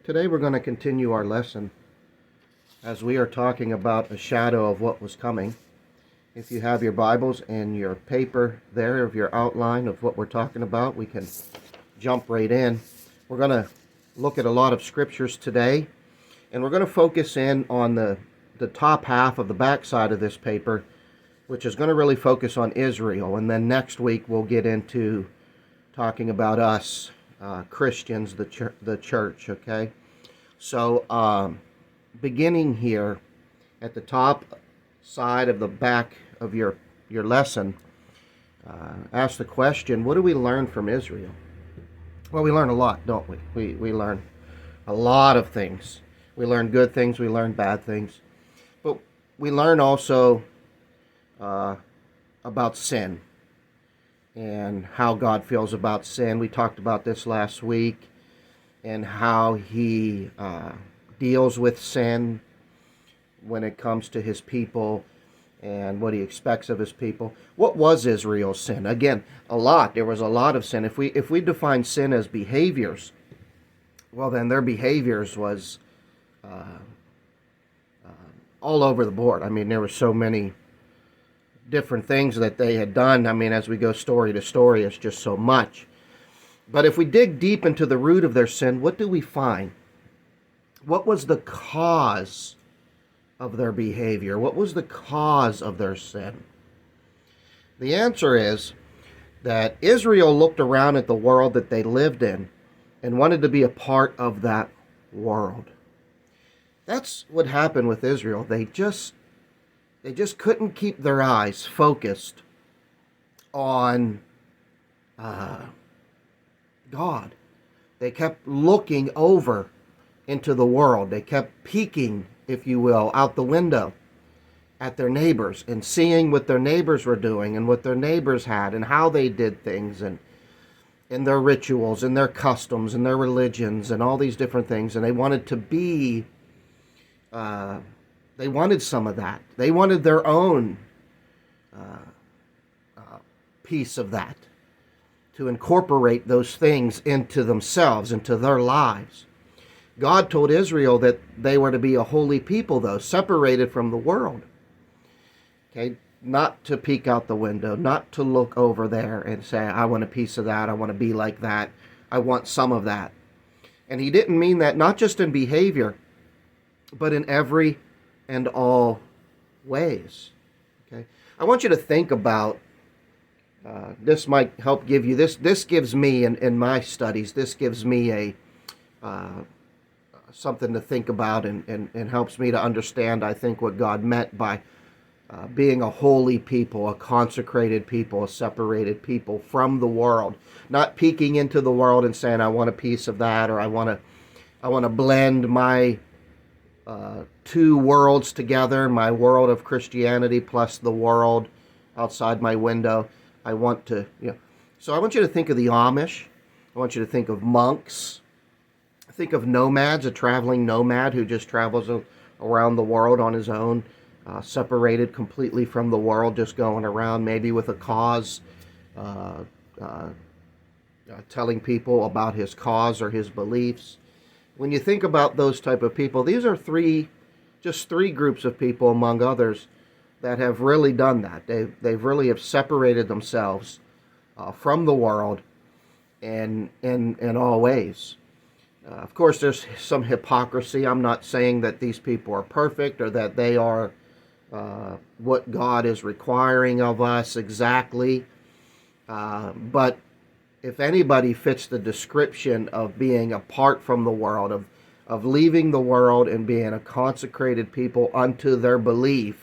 Today we're going to continue our lesson as we are talking about a shadow of what was coming. If you have your Bibles and your paper there of your outline of what we're talking about, we can jump right in. We're going to look at a lot of scriptures today, and we're going to focus in on the top half of the back side of this paper, which is going to really focus on Israel. And then next week we'll get into talking about us, Christians, the church, okay? So, beginning here at the top side of the back of your lesson, ask the question, what do we learn from Israel? Well, we learn a lot, don't we? We learn a lot of things. We learn good things, we learn bad things. But we learn also about sin and how God feels about sin. We talked about this last week, and how he deals with sin when it comes to his people and what he expects of his people. What was Israel's sin? Again, a lot. There was a lot of sin. If we define sin as behaviors, well, then their behaviors was all over the board. I mean, there were so many different things that they had done. I mean, as we go story to story, it's just so much. But if we dig deep into the root of their sin, what do we find? What was the cause of their behavior? What was the cause of their sin? The answer is that Israel looked around at the world that they lived in and wanted to be a part of that world. That's what happened with Israel. They just couldn't keep their eyes focused on God. They kept looking over into the world. They kept peeking, if you will, out the window at their neighbors and seeing what their neighbors were doing and what their neighbors had and how they did things and their rituals and their customs and their religions and all these different things. And they wanted to be, they wanted some of that. They wanted their own piece of that, to incorporate those things into themselves, into their lives. God told Israel that they were to be a holy people, though, separated from the world. Okay, not to peek out the window, not to look over there and say, I want a piece of that, I want to be like that, I want some of that. And he didn't mean that not just in behavior, but in every and all ways. Okay, I want you to think about, this might help give you, this gives me, in my studies, this gives me a something to think about and helps me to understand, I think, what God meant by being a holy people, a consecrated people, a separated people from the world. Not peeking into the world and saying, I want a piece of that, or I want to blend my two worlds together, my world of Christianity plus the world outside my window. I want to, So I want you to think of the Amish. I want you to think of monks. Think of nomads, a traveling nomad who just travels around the world on his own, separated completely from the world, just going around maybe with a cause, telling people about his cause or his beliefs. When you think about those type of people, these are just three groups of people among others that have really done that. They've really have separated themselves from the world in all ways. Of course, there's some hypocrisy. I'm not saying that these people are perfect or that they are what God is requiring of us exactly. But if anybody fits the description of being apart from the world, of leaving the world and being a consecrated people unto their belief,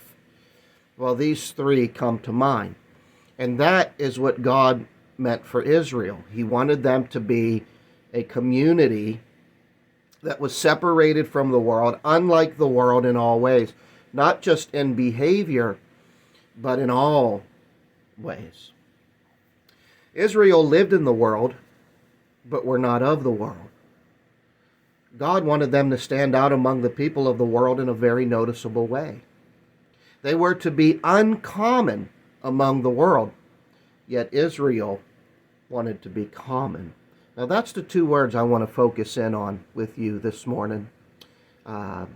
well, these three come to mind. And that is what God meant for Israel. He wanted them to be a community that was separated from the world, unlike the world in all ways. Not just in behavior, but in all ways. Israel lived in the world, but were not of the world. God wanted them to stand out among the people of the world in a very noticeable way. They were to be uncommon among the world, yet Israel wanted to be common. Now that's the two words I want to focus in on with you this morning. The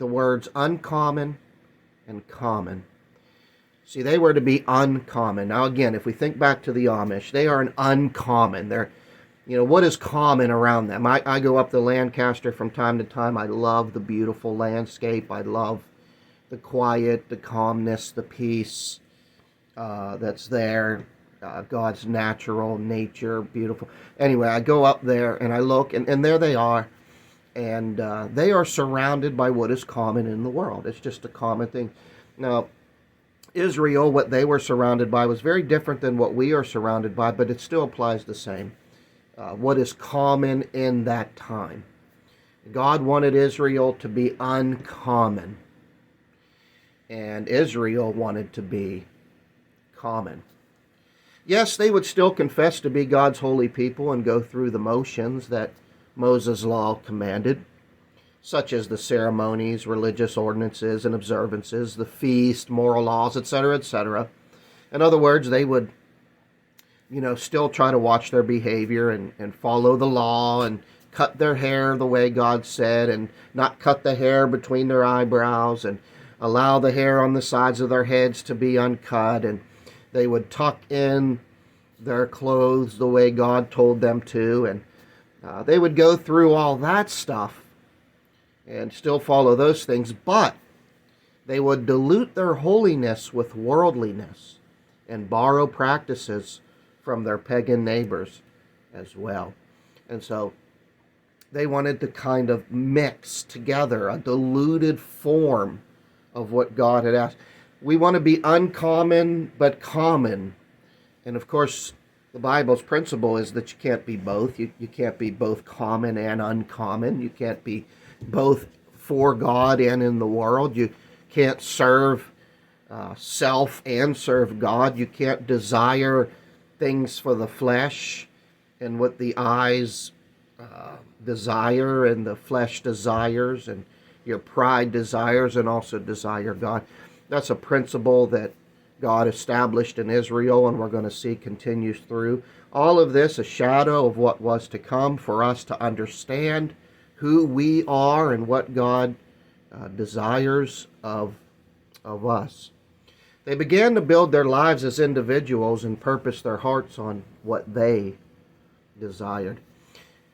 words uncommon and common. See, they were to be uncommon. Now again, if we think back to the Amish, they are an uncommon. They're, what is common around them? I go up to Lancaster from time to time. I love the beautiful landscape. I love the quiet, the calmness, the peace that's there. God's natural nature, beautiful. Anyway, I go up there and I look, and there they are. And they are surrounded by what is common in the world. It's just a common thing. Now, Israel, what they were surrounded by was very different than what we are surrounded by, but it still applies the same. What is common in that time. God wanted Israel to be uncommon, and Israel wanted to be common. Yes, they would still confess to be God's holy people and go through the motions that Moses' law commanded, such as the ceremonies, religious ordinances and observances, the feast, moral laws, etc., etc. In other words, they would, still try to watch their behavior and follow the law and cut their hair the way God said and not cut the hair between their eyebrows and allow the hair on the sides of their heads to be uncut, and they would tuck in their clothes the way God told them to, and they would go through all that stuff and still follow those things, but they would dilute their holiness with worldliness and borrow practices from their pagan neighbors as well. And so they wanted to kind of mix together a diluted form of what God had asked. We want to be uncommon but common. And of course, the Bible's principle is that you can't be both. You can't be both common and uncommon. You can't be both for God and in the world. You can't serve self and serve God. You can't desire things for the flesh and what the eyes desire and the flesh desires and your pride desires and also desire God. That's a principle that God established in Israel, and we're going to see continues through. All of this a shadow of what was to come for us to understand who we are and what God desires of us. They began to build their lives as individuals and purpose their hearts on what they desired.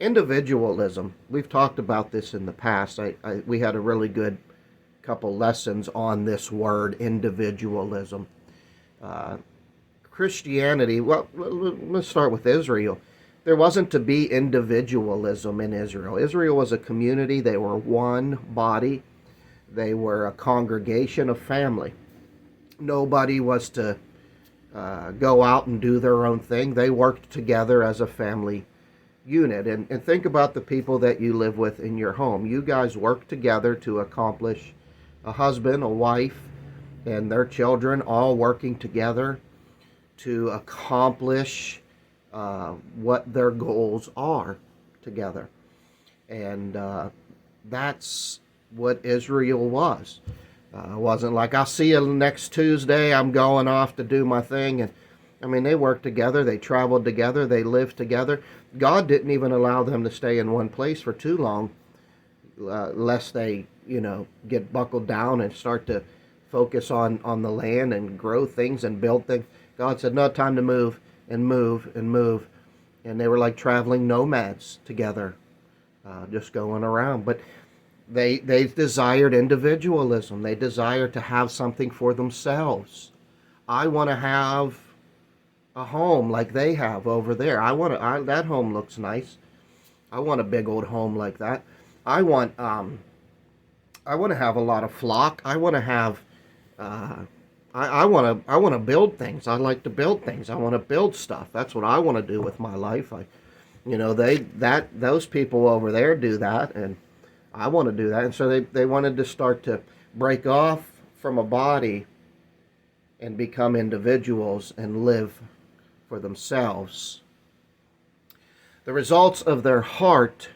Individualism, we've talked about this in the past. We had a really good couple lessons on this word, individualism. Christianity, well, let's start with Israel. There wasn't to be individualism in Israel. Israel was a community. They were one body. They were a congregation of family. Nobody was to go out and do their own thing. They worked together as a family unit. And think about the people that you live with in your home. You guys work together to accomplish a husband, a wife, and their children all working together to accomplish what their goals are together. And that's what Israel was. It wasn't like, I'll see you next Tuesday, I'm going off to do my thing. And I mean, they worked together, they traveled together, they lived together. God didn't even allow them to stay in one place for too long, lest they, get buckled down and start to focus on the land and grow things and build things. God said, no, time to move and move and move. And they were like traveling nomads together, just going around. But they desired individualism. They desired to have something for themselves. I want to have a home like they have over there. That home looks nice. I want a big old home like that. I want to have a lot of flock. I want to have I want to build things. I like to build things. I want to build stuff. That's what I want to do with my life. Those people over there do that, and I want to do that. And so they wanted to start to break off from a body and become individuals and live for themselves. The results of their heart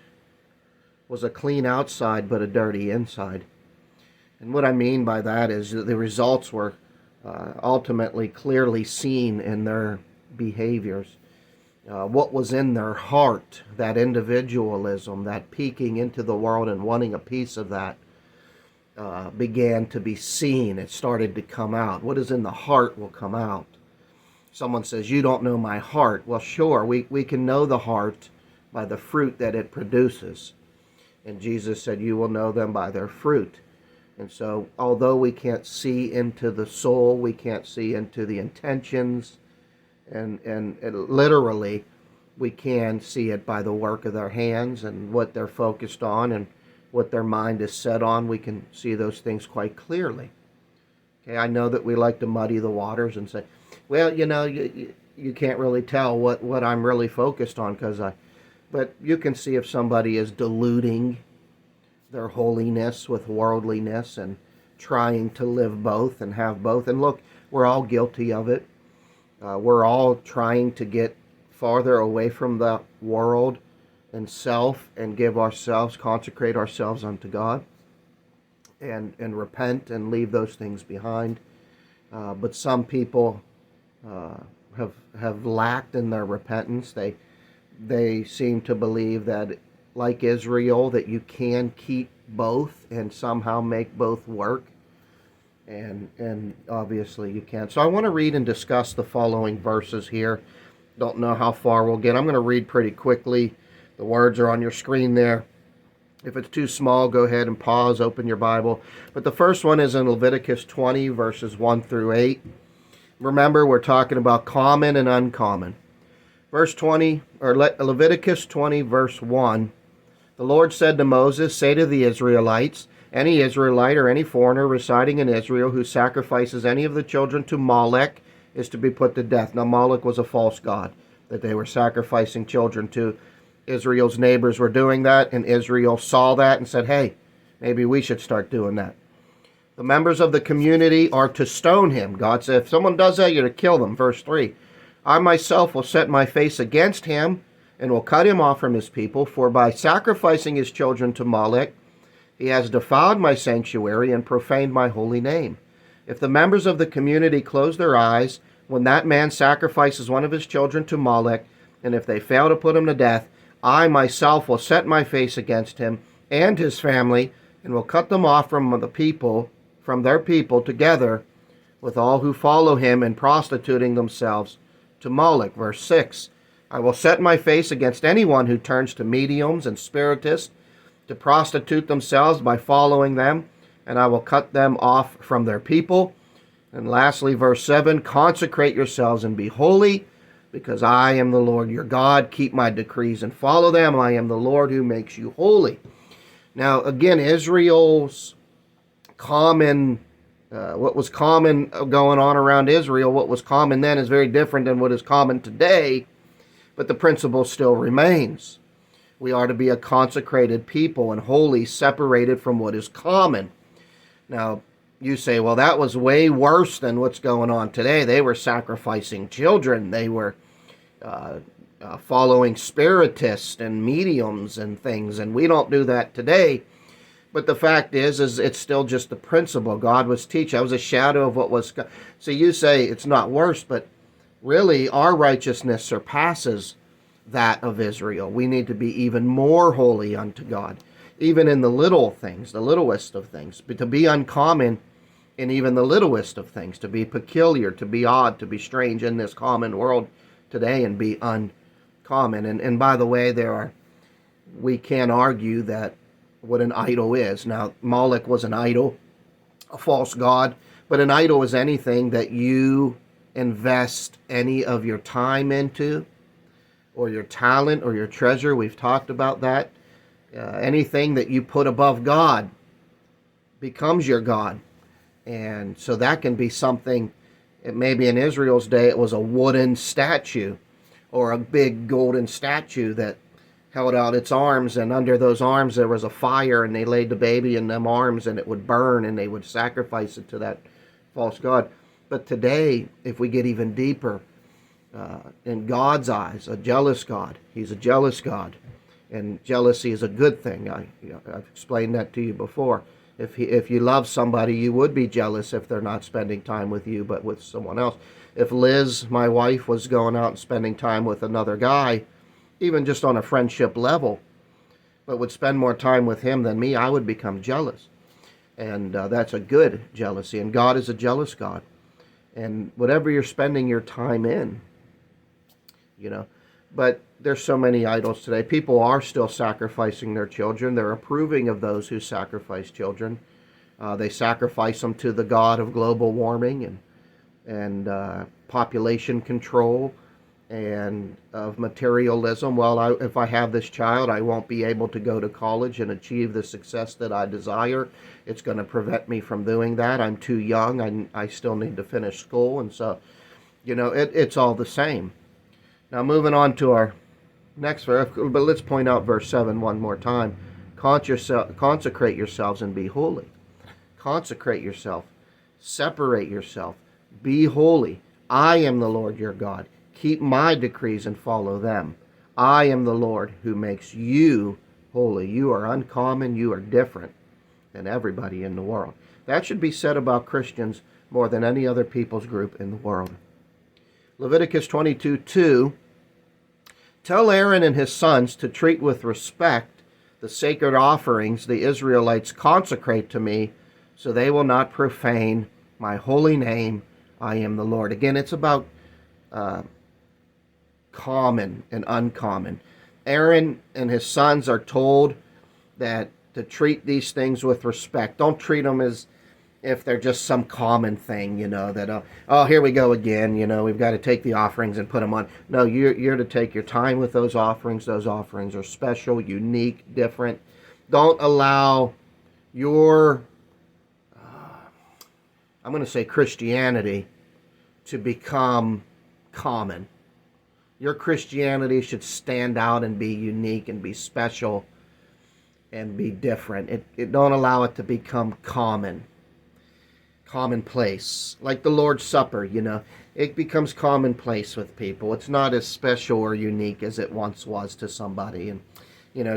was a clean outside but a dirty inside. And what I mean by that is that the results were ultimately clearly seen in their behaviors. what was in their heart, that individualism, that peeking into the world and wanting a piece of that, began to be seen. It started to come out. What is in the heart will come out. Someone says, you don't know my heart. Well, sure, we can know the heart by the fruit that it produces. And Jesus said, you will know them by their fruit. And so, although we can't see into the soul, we can't see into the intentions, and literally, we can see it by the work of their hands and what they're focused on and what their mind is set on. We can see those things quite clearly. Okay, I know that we like to muddy the waters and say, well, you can't really tell what I'm really focused on but you can see if somebody is diluting their holiness with worldliness and trying to live both and have both. And look, we're all guilty of it. We're all trying to get farther away from the world and self and consecrate ourselves unto God and repent and leave those things behind. But some people have lacked in their repentance. They seem to believe that, like Israel, that you can keep both and somehow make both work. And obviously you can't. So I want to read and discuss the following verses here. Don't know how far we'll get. I'm going to read pretty quickly. The words are on your screen there. If it's too small, go ahead and pause, open your Bible. But the first one is in Leviticus 20, verses 1 through 8. Remember, we're talking about common and uncommon. Verse 20, or Leviticus 20, verse 1. The Lord said to Moses, say to the Israelites, any Israelite or any foreigner residing in Israel who sacrifices any of the children to Molech is to be put to death. Now, Molech was a false god that they were sacrificing children to. Israel's neighbors were doing that, and Israel saw that and said, hey, maybe we should start doing that. The members of the community are to stone him. God said, if someone does that, you're to kill them. Verse 3, I myself will set my face against him and will cut him off from his people, for by sacrificing his children to Molech, he has defiled my sanctuary and profaned my holy name. If the members of the community close their eyes when that man sacrifices one of his children to Molech, and if they fail to put him to death, I myself will set my face against him and his family, and will cut them off from their people, together with all who follow him in prostituting themselves to Molech. Verse 6, I will set my face against anyone who turns to mediums and spiritists to prostitute themselves by following them, and I will cut them off from their people. And lastly, verse 7, consecrate yourselves and be holy, because I am the Lord your God. Keep my decrees and follow them. I am the Lord who makes you holy. Now, again, Israel's common, what was common going on around Israel, what was common then is very different than what is common today, but the principle still remains. We are to be a consecrated people and holy, separated from what is common. Now, you say, well, that was way worse than what's going on today. They were sacrificing children. They were following spiritists and mediums and things, and we don't do that today. But the fact is it's still just the principle God was teaching. That was a shadow of what was. So you say it's not worse, but really our righteousness surpasses that of Israel. We need to be even more holy unto God, even in the little things, the littlest of things, but to be uncommon in even the littlest of things, to be peculiar, to be odd, to be strange in this common world today and be uncommon. And by the way, we can't argue that what an idol is. Now, Molech was an idol, a false god, but an idol is anything that you invest any of your time into, or your talent, or your treasure. We've talked about that. Anything that you put above God becomes your God. And so that can be something, maybe in Israel's day it was a wooden statue, or a big golden statue that held out its arms, and under those arms there was a fire, and they laid the baby in them arms, and it would burn, and they would sacrifice it to that false god. But today, if we get even deeper, in God's eyes, a jealous God. He's a jealous God, and jealousy is a good thing. I've explained that to you before. If you love somebody, you would be jealous if they're not spending time with you, but with someone else. If Liz, my wife, was going out and spending time with another guy, even just on a friendship level, but would spend more time with him than me, I would become jealous. And that's a good jealousy. And God is a jealous God. And whatever you're spending your time in, but there's so many idols today. People are still sacrificing their children. They're approving of those who sacrifice children. They sacrifice them to the god of global warming and population control and of materialism. Well, if I have this child, I won't be able to go to college and achieve the success that I desire. It's going to prevent me from doing that. I'm too young. I still need to finish school. And so, it's all the same. Now, moving on to our next verse, but let's point out verse 7 one more time. Consecrate yourselves and be holy. Consecrate yourself. Separate yourself. Be holy. I am the Lord your God. Keep my decrees and follow them. I am the Lord who makes you holy. You are uncommon. You are different than everybody in the world. That should be said about Christians more than any other people's group in the world. Leviticus 22:2, tell Aaron and his sons to treat with respect the sacred offerings the Israelites consecrate to me, so they will not profane my holy name. I am the Lord. Again, it's about common and uncommon. Aaron and his sons are told that to treat these things with respect. Don't treat them as if they're just some common thing, that, here we go again, we've got to take the offerings and put them on. No, you're to take your time with those offerings. Those offerings are special, unique, different. Don't allow your, I'm going to say Christianity, to become common. Your Christianity should stand out and be unique and be special and be different. It don't allow it to become commonplace. Like the Lord's Supper, it becomes commonplace with people. It's not as special or unique as it once was to somebody. And,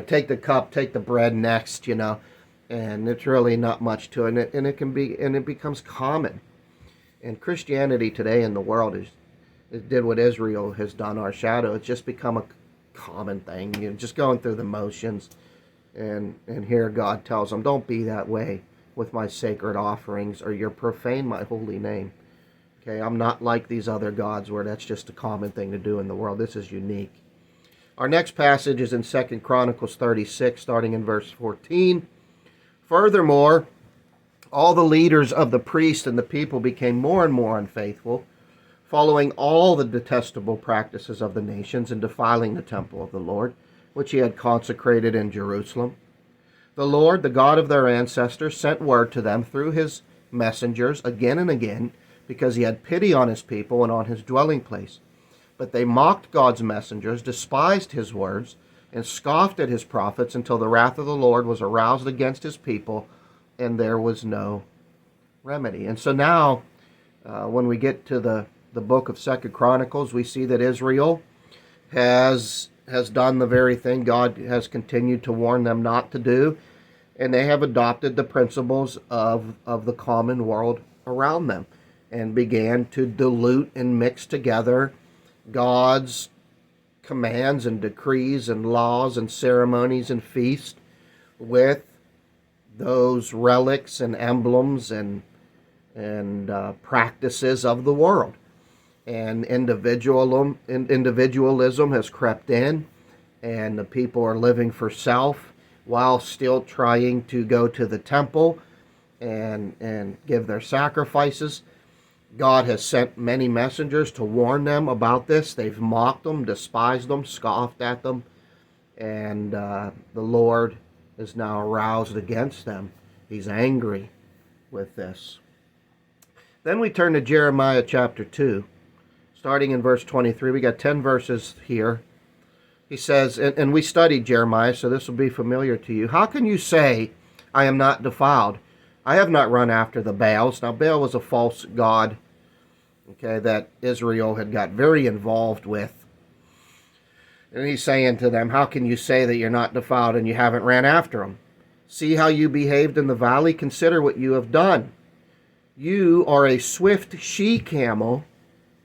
take the cup, take the bread next, and it's really not much to it. And it becomes common. And Christianity today in the world it did what Israel has done, our shadow. It's just become a common thing. Just going through the motions. And here God tells them, don't be that way with my sacred offerings, or you're profane my holy name. Okay, I'm not like these other gods where that's just a common thing to do in the world. This is unique. Our next passage is in 2 Chronicles 36, starting in verse 14. Furthermore, all the leaders of the priests and the people became more and more unfaithful, following all the detestable practices of the nations and defiling the temple of the Lord, which he had consecrated in Jerusalem. The Lord, the God of their ancestors, sent word to them through his messengers again and again, because he had pity on his people and on his dwelling place. But they mocked God's messengers, despised his words, and scoffed at his prophets until the wrath of the Lord was aroused against his people, and there was no remedy. And so now, when we get to the book of 2 Chronicles, we see that Israel has done the very thing God has continued to warn them not to do, and they have adopted the principles of the common world around them and began to dilute and mix together God's commands and decrees and laws and ceremonies and feasts with those relics and emblems and practices of the world. And individualism has crept in, and the people are living for self while still trying to go to the temple and give their sacrifices. God has sent many messengers to warn them about this. They've mocked them, despised them, scoffed at them, and the Lord is now aroused against them. He's angry with this. Then we turn to Jeremiah chapter 2. Starting in verse 23, we got 10 verses here. He says, and we studied Jeremiah, so this will be familiar to you. How can you say, I am not defiled? I have not run after the Baals. Now, Baal was a false god, okay, that Israel had got very involved with. And he's saying to them, how can you say that you're not defiled and you haven't ran after them? See how you behaved in the valley? Consider what you have done. You are a swift she-camel,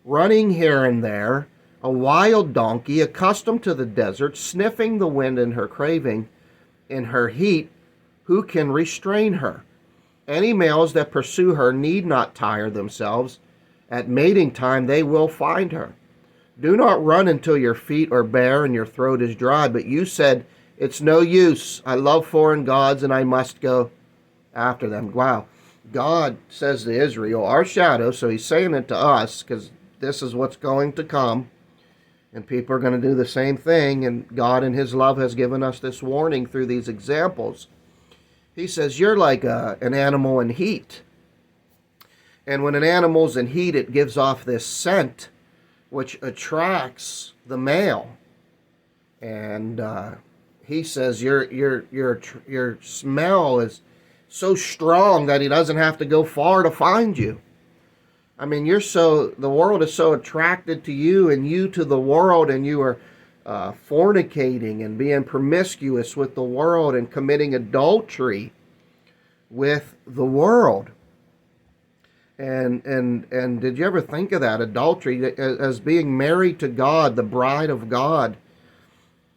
running here and there, a wild donkey, accustomed to the desert, sniffing the wind in her craving. In her heat, who can restrain her? Any males that pursue her need not tire themselves. At mating time they will find her. Do not run until your feet are bare and your throat is dry. But you said, it's no use. I love foreign gods and I must go after them. Wow. God says to Israel, our shadow, so he's saying it to us because this is what's going to come. And people are going to do the same thing. And God in his love has given us this warning through these examples. He says, you're like an animal in heat. And when an animal's in heat, it gives off this scent which attracts the male. And he says your smell is so strong that he doesn't have to go far to find you. I mean, the world is so attracted to you and you to the world, and you are fornicating and being promiscuous with the world and committing adultery with the world. And did you ever think of that, adultery, as being married to God, the bride of God?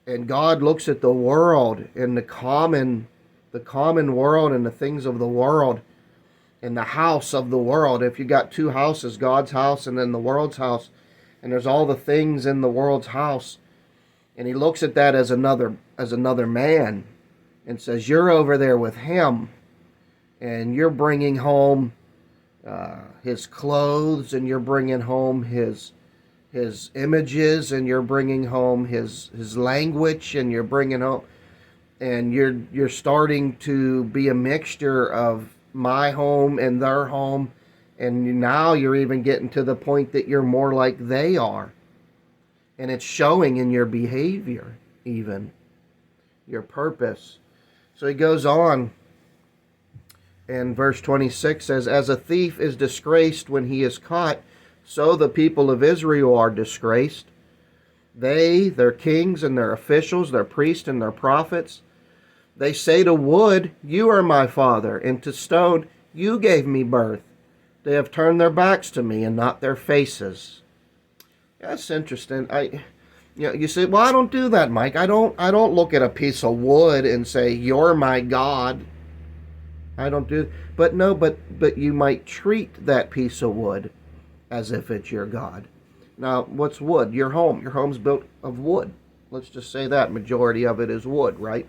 And God looks at the world and the common world and the things of the world and the house of the world. If you got two houses, God's house and then the world's house, and there's all the things in the world's house, and he looks at that as another man and says, you're over there with him, and you're bringing home his clothes, and you're bringing home his images, and you're bringing home his language, and you're bringing home, and you're starting to be a mixture of my home and their home, and now you're even getting to the point that you're more like they are, and it's showing in your behavior, even your purpose. So he goes on. And verse 26 says, as a thief is disgraced when he is caught, so the people of Israel are disgraced. They, their kings and their officials, their priests and their prophets, they say to wood, you are my father, and to stone, you gave me birth. They have turned their backs to me and not their faces. That's interesting. You say, well, I don't do that, Mike. I don't look at a piece of wood and say, you're my God. I don't do, but you might treat that piece of wood as if it's your God. Now, what's wood? Your home. Your home's built of wood. Let's just say that majority of it is wood, right?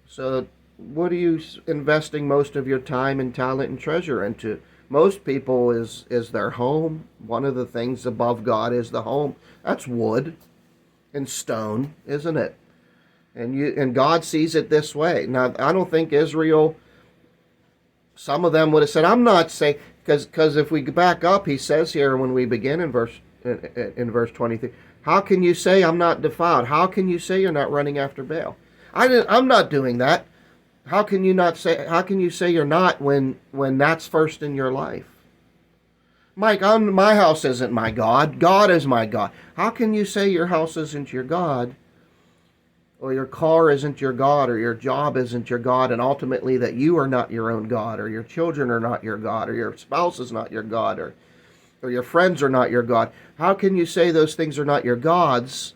So what are you investing most of your time and talent and treasure into? Most people is their home. One of the things above God is the home. That's wood and stone, isn't it? And God sees it this way. Now, I don't think Israel, some of them would have said, I'm not saying, because if we back up, he says here when we begin in verse 23, how can you say I'm not defiled? How can you say you're not running after Baal? I'm not doing that. How can you say you're not when that's first in your life? Mike, my house isn't my God. God is my God. How can you say your house isn't your God, or your car isn't your God, or your job isn't your God, and ultimately that you are not your own God, or your children are not your God, or your spouse is not your God, or your friends are not your God? How can you say those things are not your gods,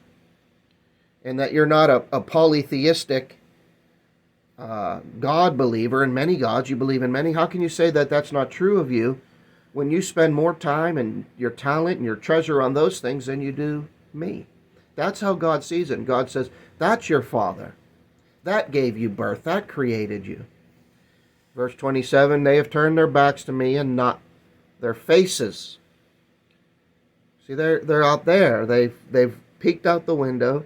and that you're not a polytheistic God believer in many gods, you believe in many? How can you say that that's not true of you when you spend more time and your talent and your treasure on those things than you do me? That's how God sees it. And God says, that's your father. That gave you birth. That created you. Verse 27, they have turned their backs to me and not their faces. See, they're out there. They've peeked out the window.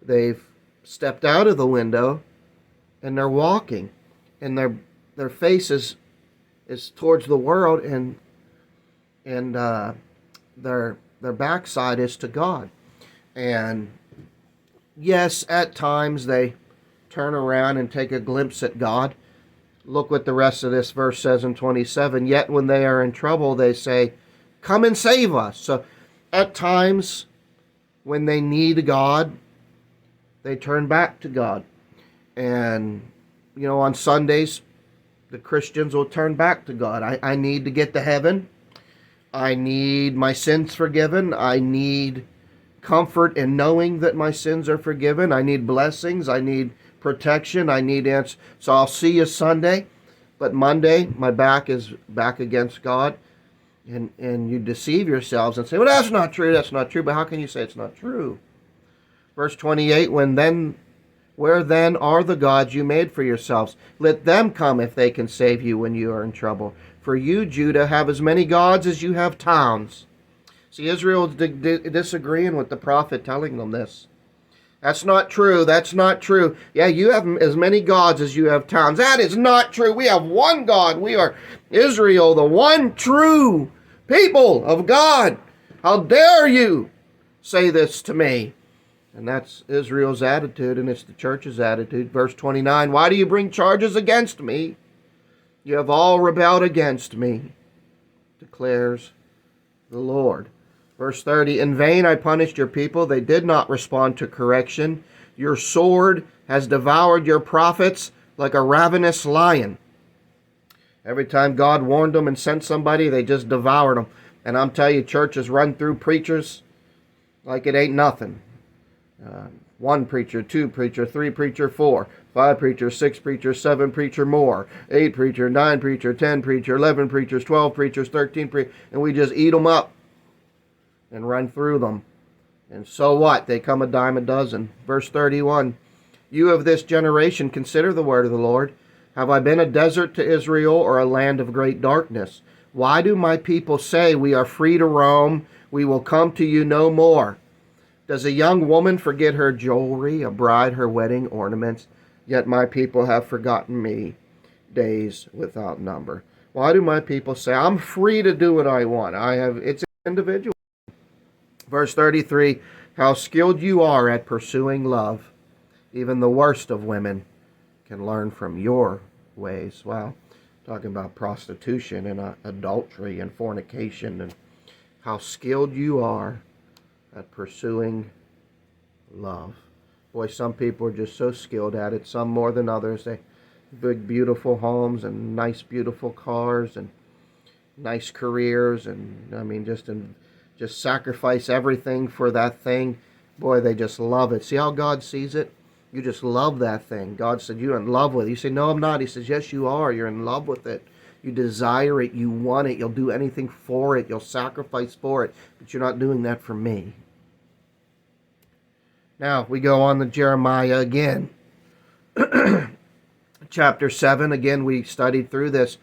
They've stepped out of the window, and they're walking, and their face is towards the world, and their backside is to God. And yes, at times they turn around and take a glimpse at God. Look what the rest of this verse says in 27. Yet when they are in trouble, they say, come and save us. So at times when they need God, they turn back to God. And, on Sundays, the Christians will turn back to God. I need to get to heaven. I need my sins forgiven. I need comfort in knowing that my sins are forgiven. I need blessings. I need protection. I need answers. So I'll see you Sunday, but Monday my back is back against God. And you deceive yourselves and say, well, that's not true. That's not true. But how can you say it's not true? Verse 28, where then are the gods you made for yourselves? Let them come if they can save you when you are in trouble. For you, Judah, have as many gods as you have towns. See, Israel is disagreeing with the prophet telling them this. That's not true. That's not true. Yeah, you have as many gods as you have towns. That is not true. We have one God. We are Israel, the one true people of God. How dare you say this to me? And that's Israel's attitude, and it's the church's attitude. Verse 29, why do you bring charges against me? You have all rebelled against me, declares the Lord. Verse 30, in vain I punished your people. They did not respond to correction. Your sword has devoured your prophets like a ravenous lion. Every time God warned them and sent somebody, they just devoured them. And I'm telling you, churches run through preachers like it ain't nothing. One preacher, two preacher, three preacher, four, five preacher, six preacher, seven preacher more, eight preacher, nine preacher, 10 preacher, 11 preachers, 12 preachers, 13 preachers, and we just eat them up and run through them. And so what? They come a dime a dozen. Verse 31, you of this generation, consider the word of the Lord. Have I been a desert to Israel or a land of great darkness? Why do my people say, we are free to roam, we will come to you no more? Does a young woman forget her jewelry, a bride her wedding ornaments? Yet my people have forgotten me days without number. Why do my people say, I'm free to do what I want? It's individual. Verse 33, how skilled you are at pursuing love. Even the worst of women can learn from your ways. Wow. Talking about prostitution and adultery and fornication, and how skilled you are at pursuing love. Boy, some people are just so skilled at it, some more than others. They big, beautiful homes and nice, beautiful cars and nice careers, and I mean, just sacrifice everything for that thing. Boy, they just love it. See how God sees it? You just love that thing. God said, you're in love with it. You say, no, I'm not. He says, yes, you are. You're in love with it. You desire it. You want it. You'll do anything for it. You'll sacrifice for it. But you're not doing that for me. Now, we go on to Jeremiah again. Chapter 7. Again, we studied through this.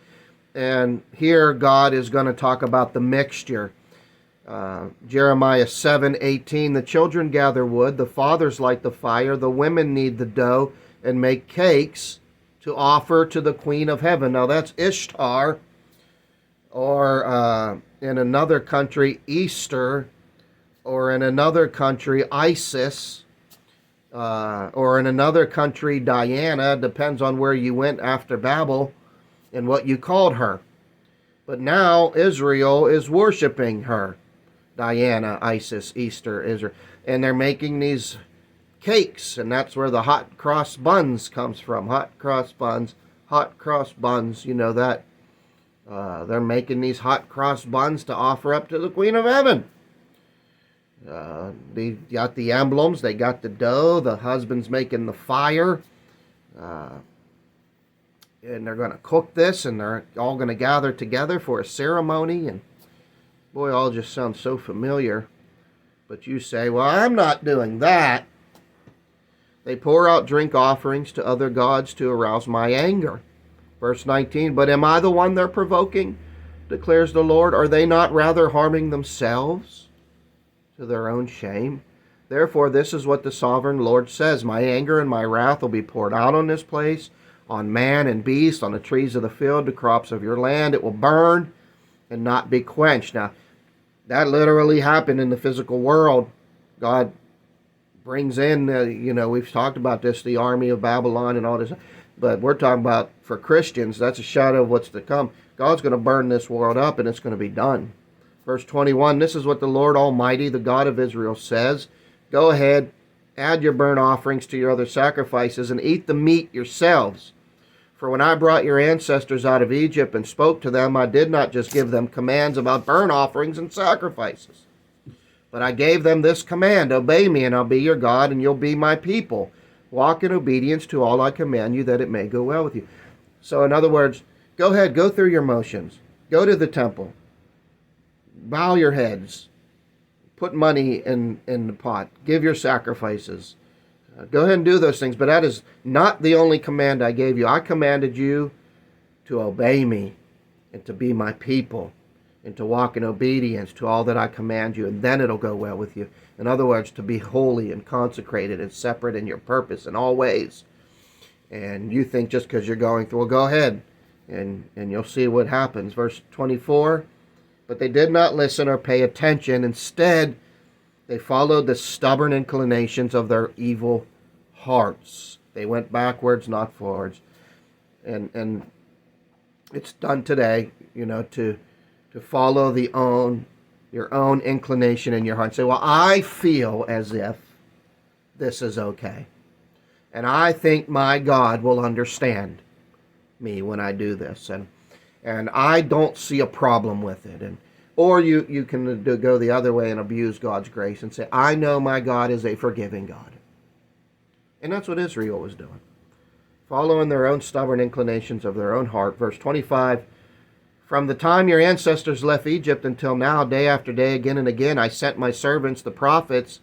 And here God is going to talk about the mixture. Jeremiah 7:18, the children gather wood, the fathers light the fire, the women knead the dough and make cakes to offer to the Queen of Heaven. Now that's Ishtar, or in another country, Easter, or in another country, Isis, or in another country, Diana. Depends on where you went after Babel and what you called her. But now Israel is worshiping her. Diana, Isis, Easter, Israel. And they're making these cakes, and that's where the hot cross buns comes from. Hot cross buns, you know that. They're making these hot cross buns to offer up to the Queen of Heaven. They got the emblems, they got the dough, the husband's making the fire. And they're going to cook this, and they're all going to gather together for a ceremony, and boy, all just sounds so familiar. But you say, well, I'm not doing that. They pour out drink offerings to other gods to arouse my anger. Verse 19, but am I the one they're provoking, declares the Lord? Are they not rather harming themselves to their own shame? Therefore, this is what the sovereign Lord says. My anger and my wrath will be poured out on this place, on man and beast, on the trees of the field, the crops of your land. It will burn and not be quenched. Now, that literally happened in the physical world. God brings in, we've talked about this, the army of Babylon and all this, but we're talking about for Christians, that's a shadow of what's to come. God's going to burn this world up, and it's going to be done. Verse 21, this is what the Lord Almighty, the God of Israel, says. Go ahead, add your burnt offerings to your other sacrifices, and eat the meat yourselves. For when I brought your ancestors out of Egypt and spoke to them, I did not just give them commands about burnt offerings and sacrifices, but I gave them this command: obey me, and I'll be your God, and you'll be my people. Walk in obedience to all I command you, that it may go well with you. So in other words, go ahead, go through your motions. Go to the temple. Bow your heads. Put money in the pot. Give your sacrifices. Go ahead and do those things. But that is not the only command I gave you. I commanded you to obey me and to be my people and to walk in obedience to all that I command you, and then it'll go well with you. In other words, to be holy and consecrated and separate in your purpose in all ways. And you think just because you're going through, well, go ahead and you'll see what happens. Verse 24, but they did not listen or pay attention. Instead, they followed the stubborn inclinations of their evil hearts. They went backwards, not forwards. And it's done today, to follow your own inclination in your heart. Say, well, I feel as if this is okay. And I think my God will understand me when I do this. And I don't see a problem with it. Or you can go the other way and abuse God's grace and say, I know my God is a forgiving God. And that's what Israel was doing. Following their own stubborn inclinations of their own heart. Verse 25, from the time your ancestors left Egypt until now, day after day, again and again, I sent my servants, the prophets,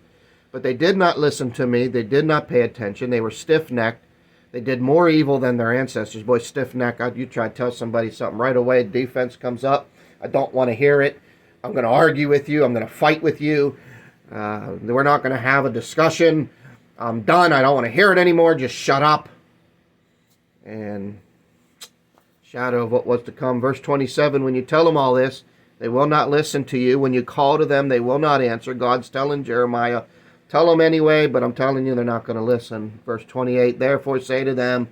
but they did not listen to me. They did not pay attention. They were stiff-necked. They did more evil than their ancestors. Boy, stiff-necked. You try to tell somebody something right away, defense comes up. I don't want to hear it. I'm going to argue with you. I'm going to fight with you. We're not going to have a discussion. I'm done. I don't want to hear it anymore. Just shut up. And shadow of what was to come. Verse 27, when you tell them all this, they will not listen to you. When you call to them, they will not answer. God's telling Jeremiah, tell them anyway, but I'm telling you they're not going to listen. Verse 28, therefore say to them,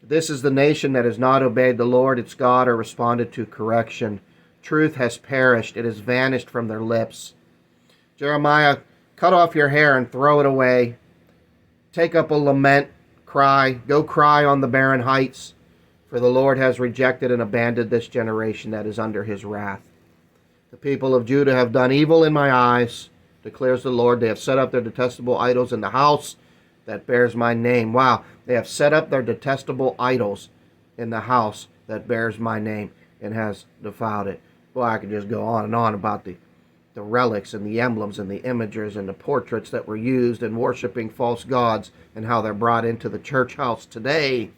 this is the nation that has not obeyed the Lord its God or responded to correction. Truth has perished. It has vanished from their lips. Jeremiah, cut off your hair and throw it away. Take up a lament, cry. Go cry on the barren heights. For the Lord has rejected and abandoned this generation that is under his wrath. The people of Judah have done evil in my eyes, declares the Lord. They have set up their detestable idols in the house that bears my name. Wow, they have set up their detestable idols in the house that bears my name and has defiled it. Boy, I could just go on and on about the relics and the emblems and the imagers and the portraits that were used in worshiping false gods and how they're brought into the church house today.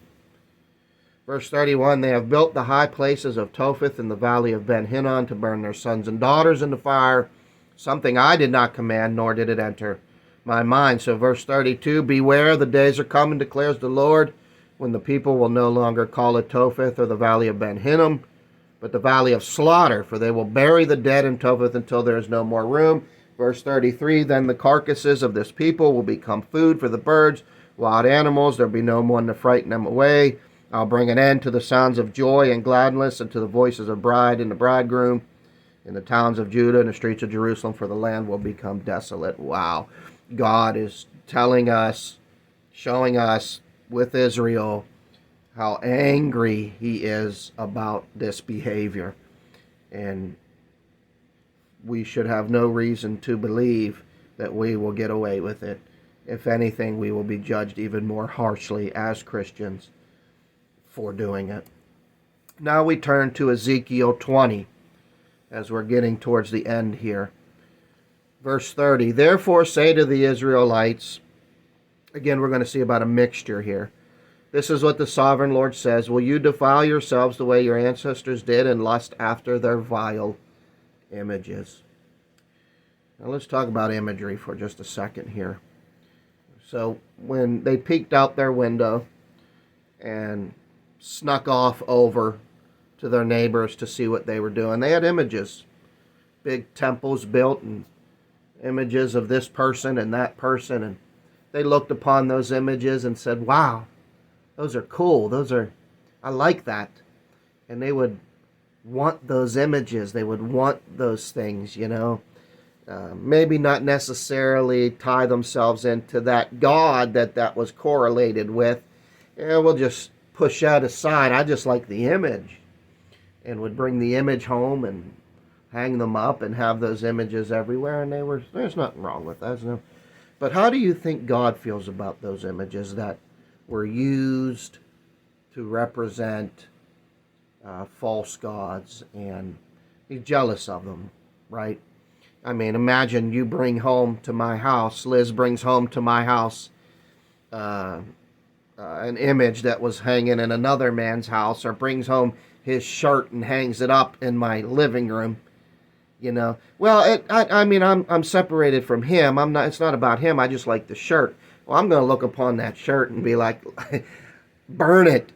Verse 31, they have built the high places of Topheth in the valley of Ben Hinnom to burn their sons and daughters into fire, something I did not command, nor did it enter my mind. So verse 32, beware, the days are coming, declares the Lord, when the people will no longer call it Topheth or the valley of Ben Hinnom, but the valley of slaughter, for they will bury the dead in Topheth until there is no more room. Verse 33, then the carcasses of this people will become food for the birds, wild animals, there will be no one to frighten them away. I'll bring an end to the sounds of joy and gladness and to the voices of bride and the bridegroom in the towns of Judah and the streets of Jerusalem, for the land will become desolate. Wow. God is telling us, showing us with Israel how angry he is about this behavior. And we should have no reason to believe that we will get away with it. If anything, we will be judged even more harshly as Christians for doing it. Now we turn to Ezekiel 20 as we're getting towards the end here. Verse 30, therefore say to the Israelites, again we're going to see about a mixture here. This is what the sovereign Lord says, will you defile yourselves the way your ancestors did and lust after their vile images? Now let's talk about imagery for just a second here. So when they peeked out their window and snuck off over to their neighbors to see what they were doing, they had images, big temples built and images of this person and that person, and they looked upon those images and said, wow, those are cool, I like that. And they would want those images, they would want those things, maybe not necessarily tie themselves into that God that was correlated with. We'll just push that aside. I just like the image, and would bring the image home and hang them up and have those images everywhere. And there's nothing wrong with that. No. But how do you think God feels about those images that were used to represent false gods? And he's jealous of them, right? I mean, imagine you bring home to my house, Liz brings home to my house an image that was hanging in another man's house, or brings home his shirt and hangs it up in my living room. Well, I'm separated from him. It's not about him. I just like the shirt. Well, I'm going to look upon that shirt and be like, burn it.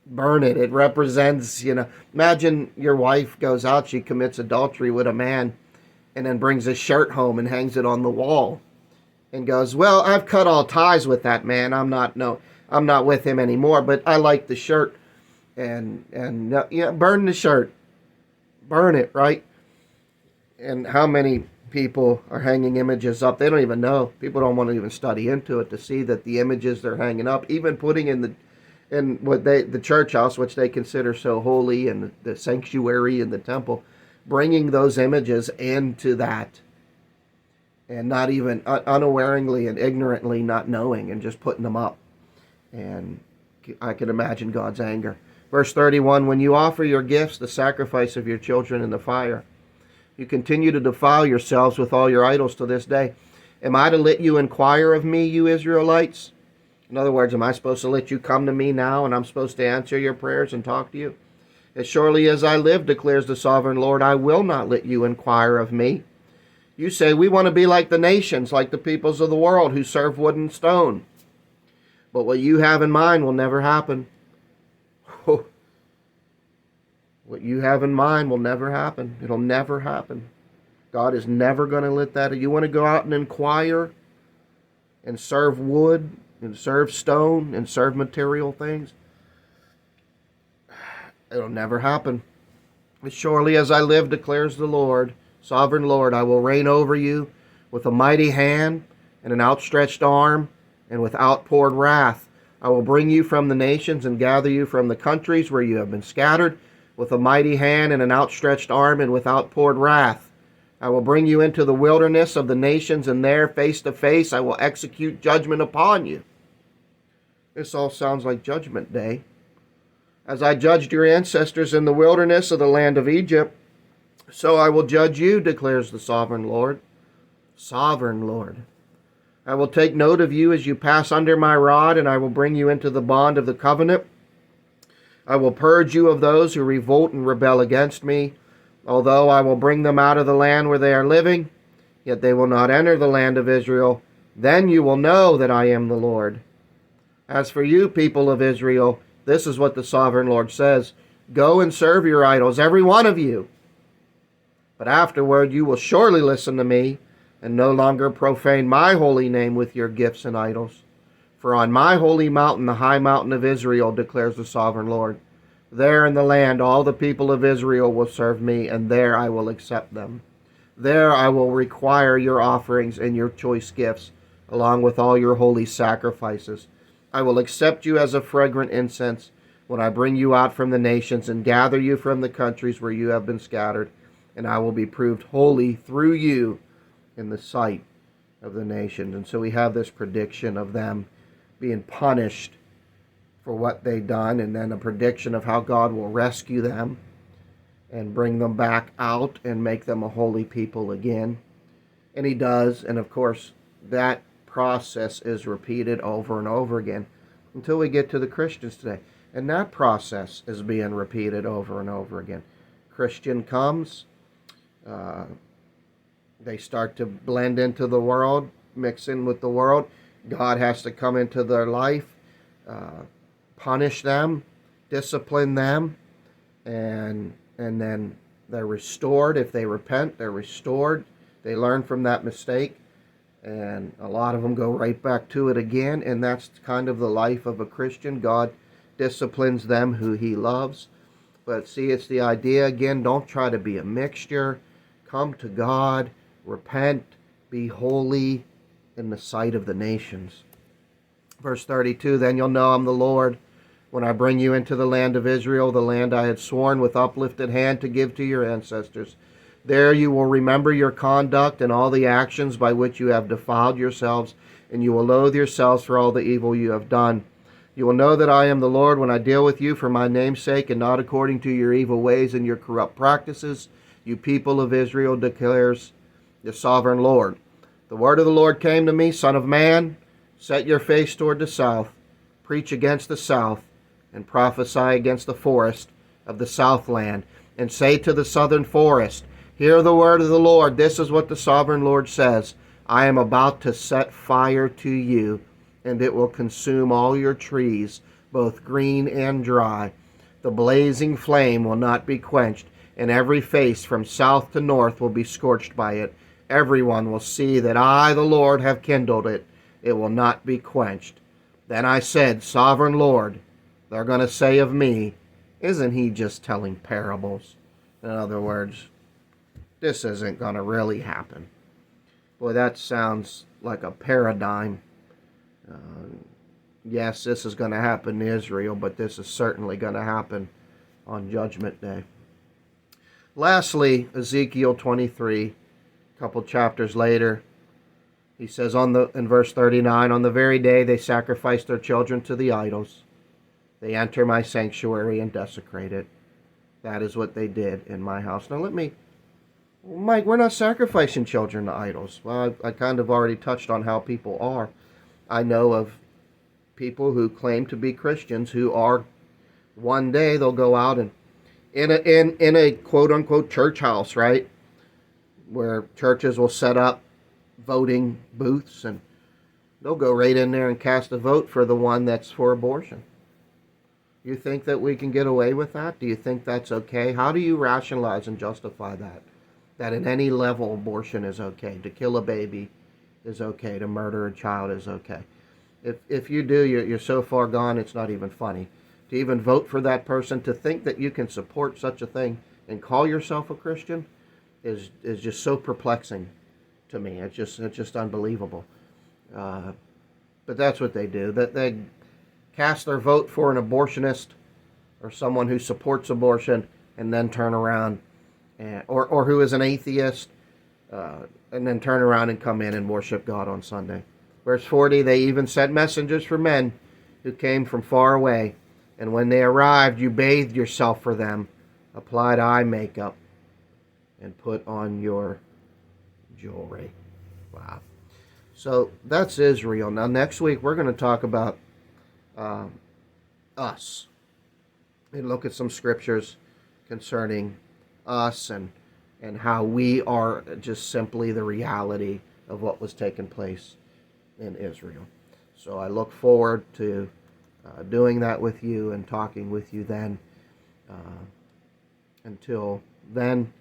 Burn it. It represents, imagine your wife goes out, she commits adultery with a man, and then brings a shirt home and hangs it on the wall and goes, well, I've cut all ties with that man. I'm not with him anymore, but I like the shirt. And burn the shirt. Burn it, right? And how many people are hanging images up? They don't even know. People don't want to even study into it to see that the images they're hanging up, even putting in the church house, which they consider so holy, and the sanctuary and the temple, bringing those images into that, and not even unawareingly and ignorantly not knowing, and just putting them up. And I can imagine God's anger. Verse 31, when you offer your gifts, the sacrifice of your children in the fire, you continue to defile yourselves with all your idols to this day. Am I to let you inquire of me, you Israelites? In other words, am I supposed to let you come to me now, and I'm supposed to answer your prayers and talk to you? As surely as I live, declares the sovereign Lord, I will not let you inquire of me. You say, we want to be like the nations, like the peoples of the world who serve wood and stone. But what you have in mind will never happen. What you have in mind will never happen. It'll never happen. God is never going to let that. You want to go out and inquire and serve wood and serve stone and serve material things? It'll never happen. As surely as I live, declares the Lord, sovereign Lord, I will reign over you with a mighty hand and an outstretched arm and with outpoured wrath. I will bring you from the nations and gather you from the countries where you have been scattered, with a mighty hand and an outstretched arm and with outpoured wrath. I will bring you into the wilderness of the nations, and there, face to face, I will execute judgment upon you. This all sounds like Judgment Day. As I judged your ancestors in the wilderness of the land of Egypt, so I will judge you, declares the sovereign Lord. Sovereign Lord. I will take note of you as you pass under my rod, and I will bring you into the bond of the covenant. I will purge you of those who revolt and rebel against me. Although I will bring them out of the land where they are living, yet they will not enter the land of Israel. Then you will know that I am the Lord. As for you, people of Israel, this is what the sovereign Lord says. Go and serve your idols, every one of you. But afterward you will surely listen to me, and no longer profane my holy name with your gifts and idols. For on my holy mountain, the high mountain of Israel, declares the sovereign Lord, there in the land all the people of Israel will serve me, and there I will accept them. There I will require your offerings and your choice gifts, along with all your holy sacrifices. I will accept you as a fragrant incense when I bring you out from the nations and gather you from the countries where you have been scattered, and I will be proved holy through you in the sight of the nations. And so we have this prediction of them being punished for what they've done, and then a prediction of how God will rescue them and bring them back out and make them a holy people again. And he does, and of course that process is repeated over and over again until we get to the Christians today. And that process is being repeated over and over again. Christian comes, they start to blend into the world, mix in with the world. God has to come into their life, punish them, discipline them, and then they're restored. If they repent, they're restored. They learn from that mistake, and a lot of them go right back to it again, and that's kind of the life of a Christian. God disciplines them who he loves. But see, it's the idea again, don't try to be a mixture. Come to God, repent, be holy in the sight of the nations. Verse 32, then you'll know I'm the Lord when I bring you into the land of Israel, the land I had sworn with uplifted hand to give to your ancestors. There you will remember your conduct and all the actions by which you have defiled yourselves, and you will loathe yourselves for all the evil you have done. You will know that I am the Lord when I deal with you for my name's sake, and not according to your evil ways and your corrupt practices, you people of Israel, declares the sovereign Lord. The word of the Lord came to me, Son of man, set your face toward the south, preach against the south, and prophesy against the forest of the southland, and say to the southern forest, hear the word of the Lord. This is what the sovereign Lord says. I am about to set fire to you, and it will consume all your trees, both green and dry. The blazing flame will not be quenched, and every face from south to north will be scorched by it. Everyone will see that I, the Lord, have kindled it. It will not be quenched. Then I said, Sovereign Lord, they're going to say of me, isn't he just telling parables? In other words, this isn't going to really happen. Boy, that sounds like a paradigm. Yes, this is going to happen in Israel, but this is certainly going to happen on Judgment Day. Lastly, Ezekiel 23, a couple chapters later, he says in verse 39, on the very day they sacrificed their children to the idols, they enter my sanctuary and desecrate it. That is what they did in my house. Now Mike, we're not sacrificing children to idols. Well, I kind of already touched on how people are. I know of people who claim to be Christians who are, one day they'll go out and in a quote unquote church house, right? Where churches will set up voting booths, and they'll go right in there and cast a vote for the one that's for abortion. You think that we can get away with that? Do you think that's okay? How do you rationalize and justify that? That at any level abortion is okay. To kill a baby is okay. To murder a child is okay. If you do, you're so far gone it's not even funny. To even vote for that person, to think that you can support such a thing and call yourself a Christian is just so perplexing to me. It's just unbelievable. But that's what they do. That they cast their vote for an abortionist or someone who supports abortion, and then turn around or who is an atheist, and then turn around and come in and worship God on Sunday. Verse 40, they even sent messengers for men who came from far away, and when they arrived, you bathed yourself for them, applied eye makeup, and put on your jewelry. Wow. So that's Israel. Now next week we're going to talk about us and look at some scriptures concerning us and how we are just simply the reality of what was taking place in Israel. So I look forward to doing that with you and talking with you then. Until then,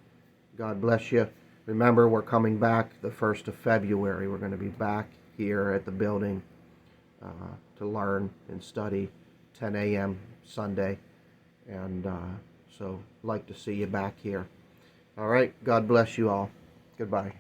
God bless you. Remember, we're coming back the 1st of February. We're going to be back here at the building to learn and study 10 a.m. Sunday. And so like to see you back here. All right. God bless you all. Goodbye.